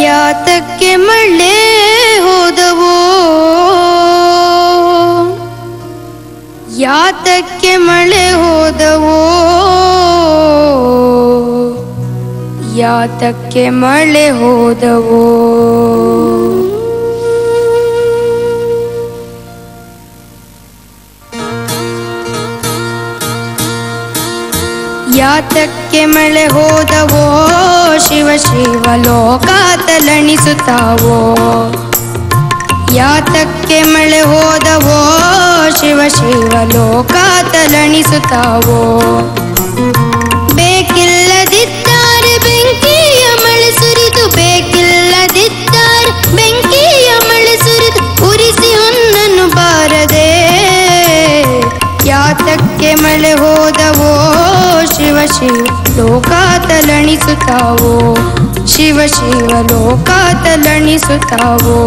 ಯಾತಕ್ಕೆ ಮಳೆ ಹೋದವೋ, ಯಾತಕ್ಕೆ ಮಳೆ ಹೋದವೋ, ಯಾತಕ್ಕೆ ಮಳೆ ಹೋದವೋ. ಯಾತಕ್ಕೆ ಮಳೆ ಹೋದವೋ, ಶಿವ ಶಿವ ಲೋಕ ತಲಣಿಸುತ್ತಾವೋ. ಯಾತಕ್ಕೆ ಮಳೆ ಹೋದವೋ, ಶಿವ ಶಿವ ಲೋಕ ತಲಣಿಸುತ್ತಾವೋ. ಬೇಕಿಲ್ಲದಿದ್ದಾರೆ ಬೆಂಕಿಯ ಮಳೆ ಸುರಿದು, ಬೇಕಿಲ್ಲದಿದ್ದಾರೆ ಬೆಂಕಿಯ ಮಳೆ ಸುರಿದು, ಉರಿಸಿ ಹೊನ್ನನ್ನು ಬಾರದೆ. ಯಾತಕ್ಕೆ ಮಳೆ ಹೋದವೋ, ಶಿವ ಶಿವ ಲೋಕ ತಲಣಿಸುತ್ತಾವೋ. ಶಿವ ಶಿವ ಲೋಕ ತಲಣಿಸುತ್ತಾವೋ.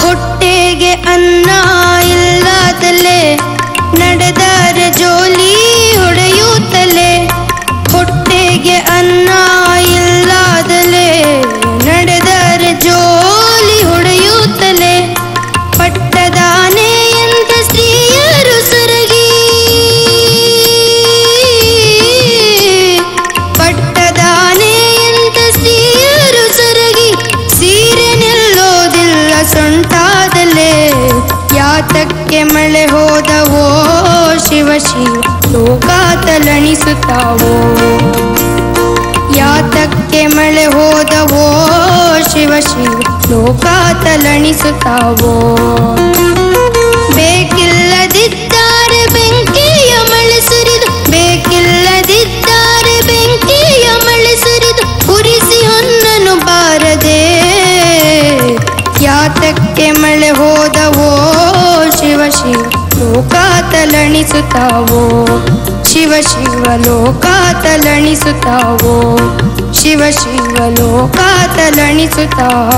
ಹೊಟ್ಟೆಗೆ ಅನ್ನ ಇಲ್ಲದಲೆ ನಡೆದರೆ ಜೋಲಿ ಹೊಡೆಯುತ್ತಲೇ. ಹೊಟ್ಟೆಗೆ ಅನ್ನ ಇಲ್ಲದಲೆ ನಡೆದರೆ ಜೋಲಿ ಹೊಡೆಯುತ್ತಲೇ. ಪಟ್ಟದಾನೆಯಂತ ಸ್ತ್ರೀಯರು ಸೊರಗಿ, ಪಟ್ಟದಾನೆಯಂತ ಸ್ತ್ರೀಯರು ಸೊರಗಿ, ಸೀರೆ ನಿಲ್ಲೋದಿಲ್ಲ ಸೊಂಟಾದಲೇ. ಯಾತಕ್ಕೆ ಮಳೆ ಹೋದವೋ, ಶಿವ ಶಿವ ಲೋಕ ತಲಣಿಸುತ್ತಾವೋ. ಯಾತಕ್ಕೆ ಮಳೆ ಹೋದವೋ, ಶಿವ ಶಿವ ಲೋಕ ತಲಣಿಸುತ್ತಾವೋ. ಬೇಕಿಲ್ಲದಿದ್ದಾರೆ ಬೆಂಕಿಯ ಮಳೆ ಸುರಿದು, ಬೇಕಿಲ್ಲದಿದ್ದಾರೆ ಬೆಂಕಿಯ ಮಳೆ ಸುರಿದು, ಉರಿಸಿ ಹೊನ್ನನ್ನು ಬಾರದೆ. ಯಾತಕ್ಕೆ ಮಳೆ ಹೋದವೋ, ಶಿವ ಶಿವ ಲೋಕ ತಲಣಿಸುತ್ತಾವೋ. ಶಿವ ಶಿವ ಲೋಕ ತಲಣಿಸುತ್ತಾವೋ. ಶಿವ ಶಿವ ಲೋಕ ತಲಣಿಸುತ್ತಾವೋ.